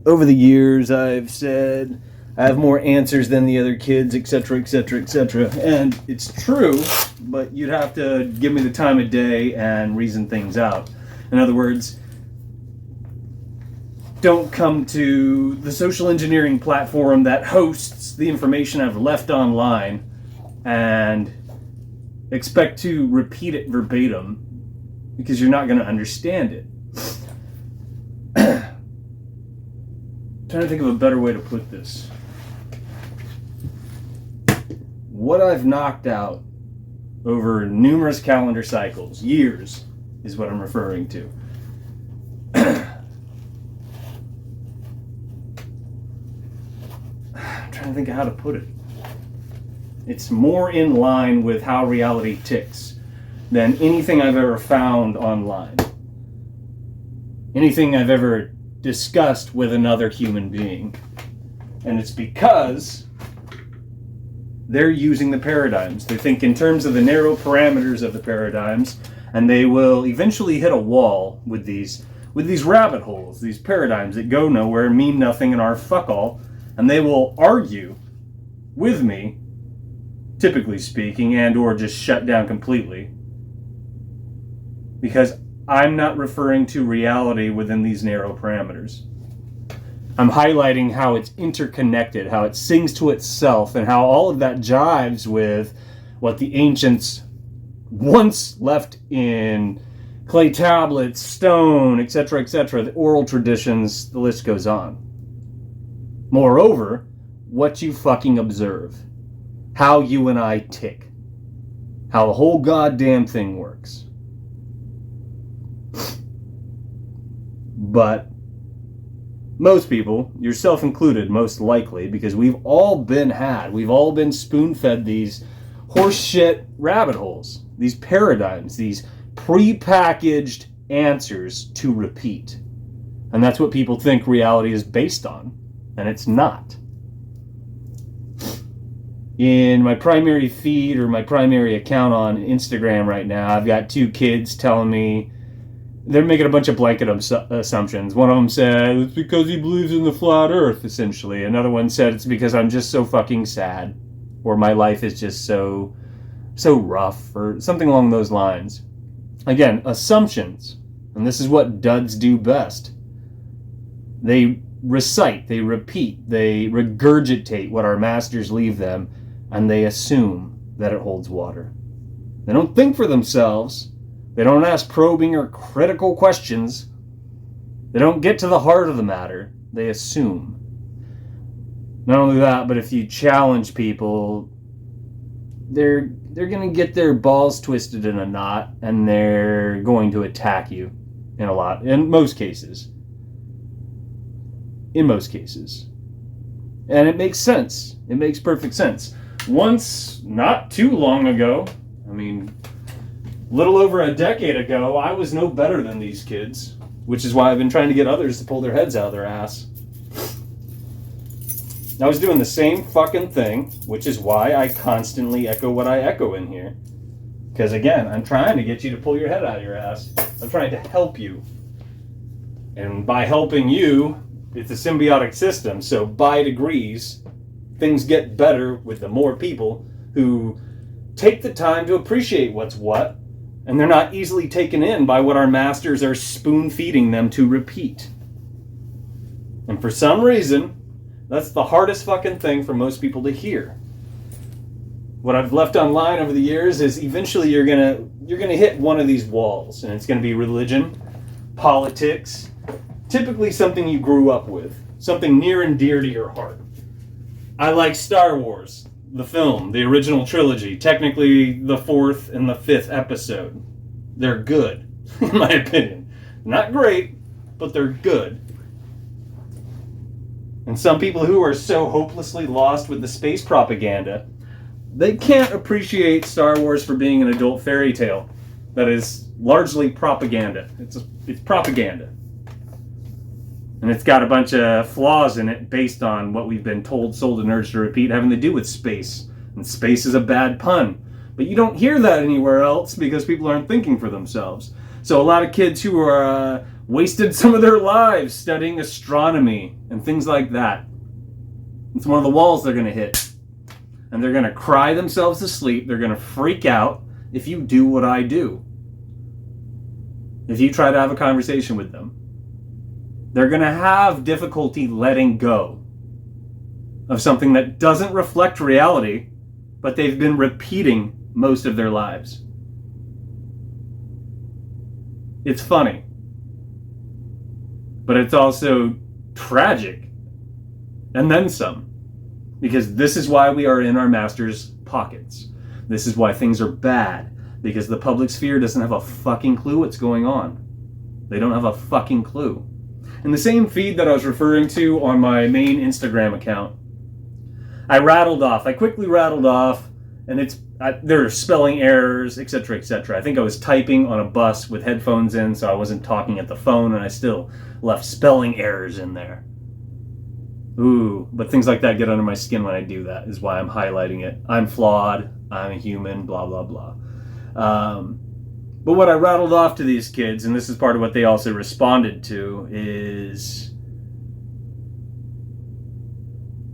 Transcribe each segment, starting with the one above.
over the years I've said I have more answers than the other kids, etc., etc., etc. And it's true, but you'd have to give me the time of day and reason things out. In other words, don't come to the social engineering platform that hosts the information I've left online and expect to repeat it verbatim, because you're not going to understand it. Trying to think of a better way to put this. What I've knocked out over numerous calendar cycles, years, is what I'm referring to. I'm trying to think of how to put it. It's more in line with how reality ticks than anything I've ever found online. Anything I've ever discussed with another human being. And it's because they're using the paradigms. They think in terms of the narrow parameters of the paradigms, and they will eventually hit a wall with these rabbit holes, these paradigms that go nowhere, mean nothing, and are fuck all, and they will argue with me, typically speaking, and or just shut down completely, because I'm not referring to reality within these narrow parameters. I'm highlighting how it's interconnected, how it sings to itself, and how all of that jives with what the ancients once left in clay tablets, stone, etc., the oral traditions, the list goes on. Moreover, what you fucking observe, how you and I tick, how the whole goddamn thing works. But most people, yourself included, most likely, because we've all been spoon-fed these horseshit rabbit holes, these paradigms, these pre-packaged answers to repeat. And that's what people think reality is based on, and it's not. In my primary feed or my primary account on Instagram right now, I've got two kids telling me they're making a bunch of blanket assumptions. One of them said it's because he believes in the flat earth, essentially. Another one said it's because I'm just so fucking sad, or my life is just so rough, or something along those lines. Again, assumptions. And this is what duds do best. They recite, they repeat, they regurgitate what our masters leave them, and they assume that it holds water. They don't think for themselves. They don't ask probing or critical questions. They don't get to the heart of the matter. They assume. Not only that, but if you challenge people, they're going to get their balls twisted in a knot, and they're going to attack you in most cases. In most cases. And it makes sense. It makes perfect sense. Once, not too long ago, little over a decade ago, I was no better than these kids, which is why I've been trying to get others to pull their heads out of their ass. I was doing the same fucking thing, which is why I constantly echo what I echo in here. Because again, I'm trying to get you to pull your head out of your ass. I'm trying to help you. And by helping you, it's a symbiotic system, so by degrees, things get better with the more people who take the time to appreciate what's what, and they're not easily taken in by what our masters are spoon-feeding them to repeat. And for some reason, that's the hardest fucking thing for most people to hear. What I've left online over the years is eventually you're gonna hit one of these walls, and it's gonna be religion, politics, typically something you grew up with, something near and dear to your heart. I like Star Wars, the film, the original trilogy, technically the 4th and the 5th episode. They're good, in my opinion. Not great, but they're good. And some people who are so hopelessly lost with the space propaganda, they can't appreciate Star Wars for being an adult fairy tale that is largely propaganda. It's propaganda. And it's got a bunch of flaws in it based on what we've been told, sold, and urged to repeat, having to do with space. And space is a bad pun. But you don't hear that anywhere else because people aren't thinking for themselves. So a lot of kids who are wasted some of their lives studying astronomy and things like that. It's one of the walls they're going to hit. And they're going to cry themselves to sleep. They're going to freak out if you do what I do. If you try to have a conversation with them. They're going to have difficulty letting go of something that doesn't reflect reality, but they've been repeating most of their lives. It's funny. But it's also tragic. And then some. Because this is why we are in our masters' pockets. This is why things are bad. Because the public sphere doesn't have a fucking clue what's going on. They don't have a fucking clue. In the same feed that I was referring to on my main Instagram account, I quickly rattled off, and there are spelling errors, etc., etc. I think I was typing on a bus with headphones in, so I wasn't talking at the phone, and I still left spelling errors in there. Ooh, but things like that get under my skin when I do that, is why I'm highlighting it. I'm flawed, I'm a human, blah, blah, blah. But what I rattled off to these kids, and this is part of what they also responded to, is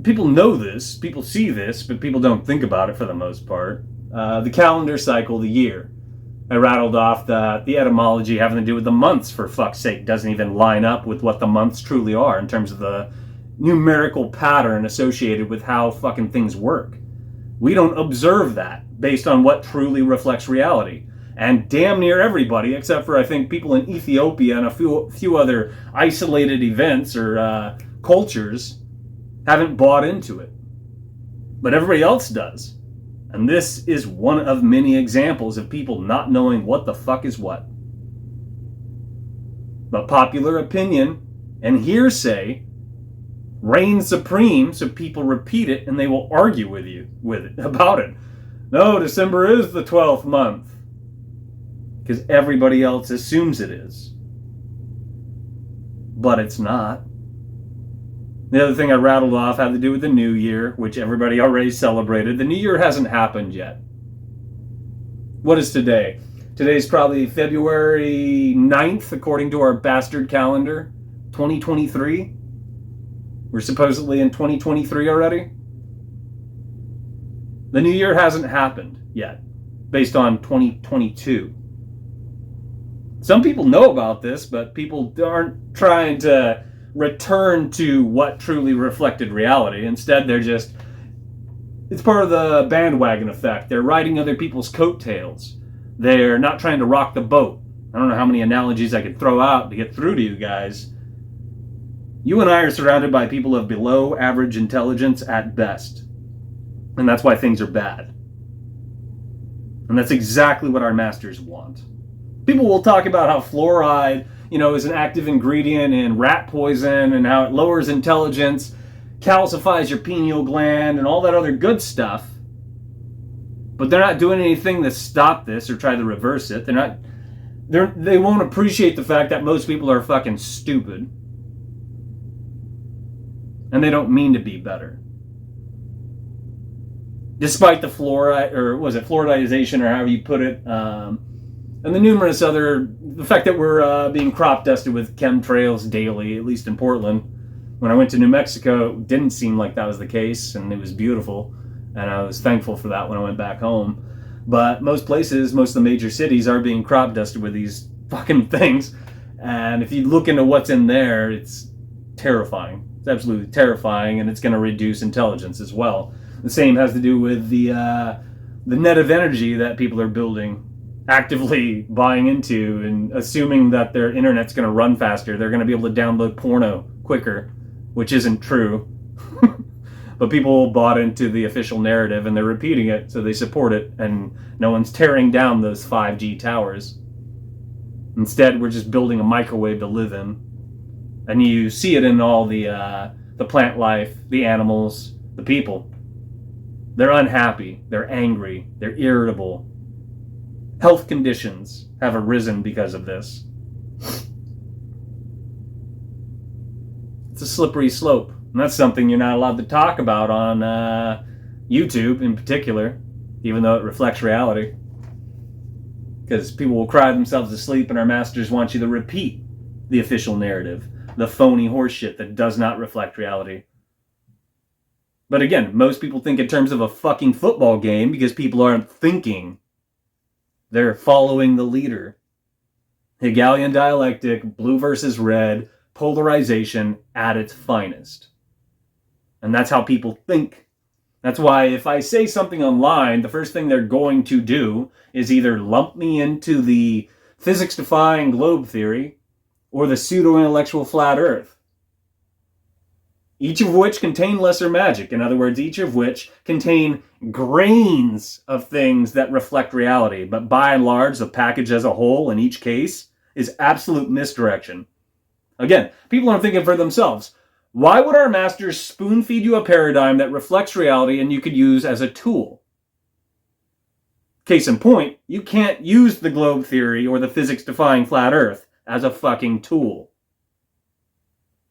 people know this, people see this, but people don't think about it for the most part. The calendar cycle, the year. I rattled off that the etymology having to do with the months, for fuck's sake, doesn't even line up with what the months truly are in terms of the numerical pattern associated with how fucking things work. We don't observe that based on what truly reflects reality. And damn near everybody, except for I think people in Ethiopia and a few other isolated events or cultures, haven't bought into it. But everybody else does. And this is one of many examples of people not knowing what the fuck is what. But popular opinion and hearsay reign supreme, so people repeat it and they will argue with you about it. No, December is the 12th month. Because everybody else assumes it is. But it's not. The other thing I rattled off had to do with the New Year, which everybody already celebrated. The New Year hasn't happened yet. What is today? Today's probably February 9th, according to our bastard calendar. 2023. We're supposedly in 2023 already. The New Year hasn't happened yet, based on 2022. Some people know about this, but people aren't trying to return to what truly reflected reality. Instead, it's part of the bandwagon effect. They're riding other people's coattails. They're not trying to rock the boat. I don't know how many analogies I could throw out to get through to you guys. You and I are surrounded by people of below average intelligence at best. And that's why things are bad. And that's exactly what our masters want. People will talk about how fluoride, is an active ingredient in rat poison and how it lowers intelligence, calcifies your pineal gland, and all that other good stuff. But they're not doing anything to stop this or try to reverse it. They won't appreciate the fact that most people are fucking stupid. And they don't mean to be better. Despite the fluoride, or was it fluoridization, or however you put it, and the fact that we're being crop dusted with chemtrails daily, at least in Portland. When I went to New Mexico, it didn't seem like that was the case, and it was beautiful, and I was thankful for that when I went back home. But most places, most of the major cities are being crop dusted with these fucking things, and if you look into what's in there, it's terrifying. It's absolutely terrifying, and it's going to reduce intelligence as well. The same has to do with the net of energy that people are building, actively buying into and assuming that their internet's going to run faster. They're going to be able to download porno quicker, which isn't true. But people bought into the official narrative and they're repeating it, so they support it, and no one's tearing down those 5G towers. Instead, we're just building a microwave to live in. And you see it in all the plant life, the animals, the people. They're unhappy, they're angry, they're irritable. Health conditions have arisen because of this. It's a slippery slope. And that's something you're not allowed to talk about on YouTube in particular, even though it reflects reality. Because people will cry themselves to sleep and our masters want you to repeat the official narrative, the phony horseshit that does not reflect reality. But again, most people think in terms of a fucking football game because people aren't thinking. They're following the leader. Hegelian dialectic, blue versus red, polarization at its finest. And that's how people think. That's why if I say something online, the first thing they're going to do is either lump me into the physics-defying globe theory or the pseudo-intellectual flat earth. Each of which contain lesser magic. In other words, each of which contain grains of things that reflect reality. But by and large, the package as a whole in each case is absolute misdirection. Again, people aren't thinking for themselves. Why would our masters spoon feed you a paradigm that reflects reality and you could use as a tool? Case in point, you can't use the globe theory or the physics-defying flat earth as a fucking tool.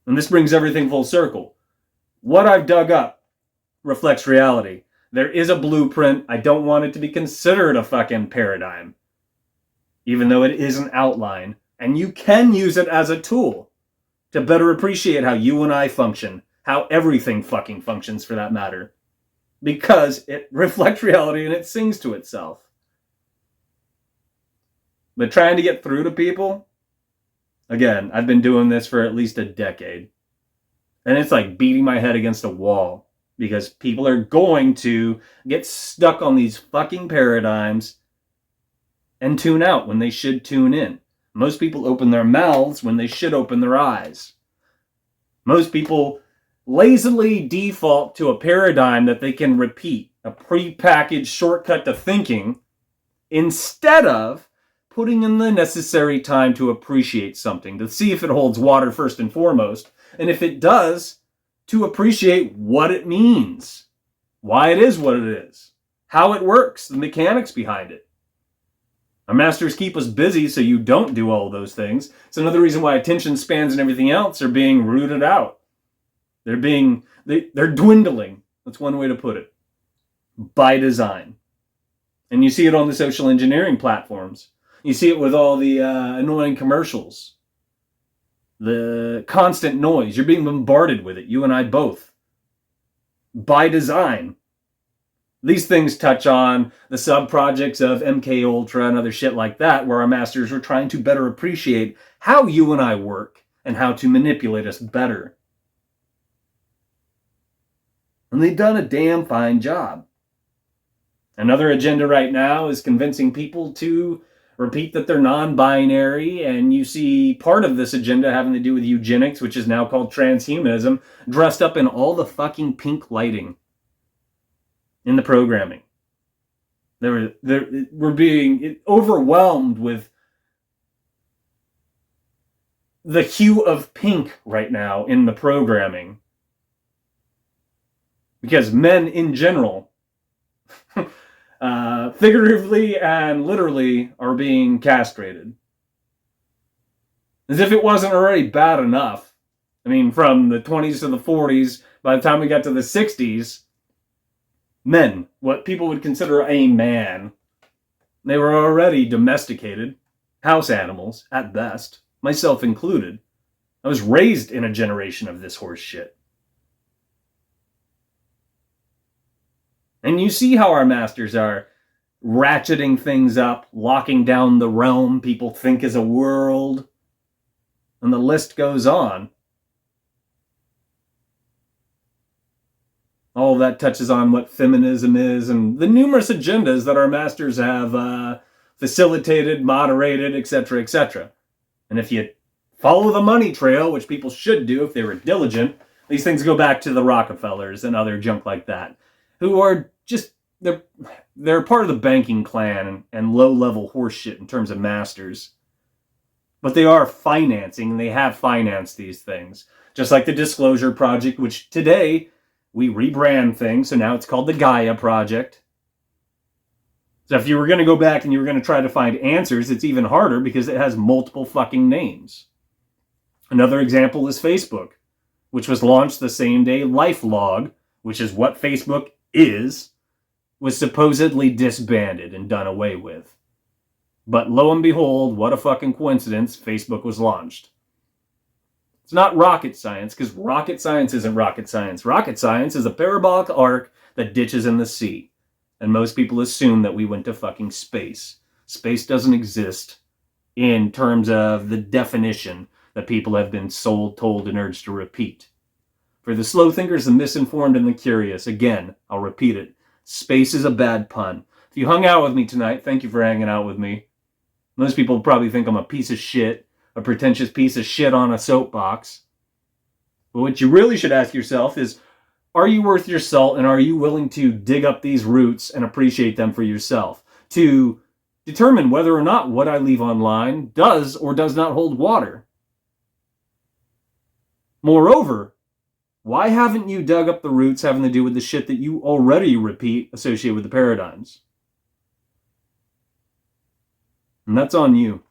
And this brings everything full circle. What I've dug up reflects reality. There is a blueprint. I don't want it to be considered a fucking paradigm, even though it is an outline. And you can use it as a tool to better appreciate how you and I function, how everything fucking functions for that matter, because it reflects reality and it sings to itself. But trying to get through to people, again, I've been doing this for at least a decade. And it's like beating my head against a wall because people are going to get stuck on these fucking paradigms and tune out when they should tune in. Most people open their mouths when they should open their eyes. Most people lazily default to a paradigm that they can repeat, a prepackaged shortcut to thinking, instead of putting in the necessary time to appreciate something, to see if it holds water first and foremost, and if it does, to appreciate what it means, why it is what it is, how it works, the mechanics behind it. Our masters keep us busy so you don't do all those things. It's another reason why attention spans and everything else are being rooted out. They're dwindling. That's one way to put it. By design. And you see it on the social engineering platforms. You see it with all the annoying commercials. The constant noise. You're being bombarded with it. You and I both. By design. These things touch on the sub-projects of MK Ultra and other shit like that, where our masters were trying to better appreciate how you and I work and how to manipulate us better. And they've done a damn fine job. Another agenda right now is convincing people to repeat that they're non-binary, and you see part of this agenda having to do with eugenics, which is now called transhumanism, dressed up in all the fucking pink lighting in the programming. We're being overwhelmed with the hue of pink right now in the programming. Because men in general, figuratively and literally, are being castrated. As if it wasn't already bad enough. I mean, from the 20s to the 40s, by the time we got to the 60s, men, what people would consider a man, they were already domesticated, house animals, at best, myself included. I was raised in a generation of this horse shit. And you see how our masters are ratcheting things up, locking down the realm people think is a world, and the list goes on. All of that touches on what feminism is and the numerous agendas that our masters have facilitated, moderated, etc., etc. And if you follow the money trail, which people should do if they were diligent, these things go back to the Rockefellers and other junk like that, who are just, they're part of the banking clan and low-level horseshit in terms of masters. But they are financing, and they have financed these things. Just like the Disclosure Project, which today we rebrand things, so now it's called the Gaia Project. So if you were going to go back and you were going to try to find answers, it's even harder because it has multiple fucking names. Another example is Facebook, which was launched the same day LifeLog, which is what Facebook is, was supposedly disbanded and done away with. But lo and behold, what a fucking coincidence, Facebook was launched. It's not rocket science, because rocket science isn't rocket science. Rocket science is a parabolic arc that ditches in the sea. And most people assume that we went to fucking space. Space doesn't exist in terms of the definition that people have been sold, told, and urged to repeat. For the slow thinkers, the misinformed, and the curious, again, I'll repeat it. Space is a bad pun. If you hung out with me tonight, thank you for hanging out with me. Most people probably think I'm a piece of shit, a pretentious piece of shit on a soapbox. But what you really should ask yourself is, are you worth your salt, and are you willing to dig up these roots and appreciate them for yourself? To determine whether or not what I leave online does or does not hold water. Moreover, why haven't you dug up the roots having to do with the shit that you already repeat associated with the paradigms? And that's on you.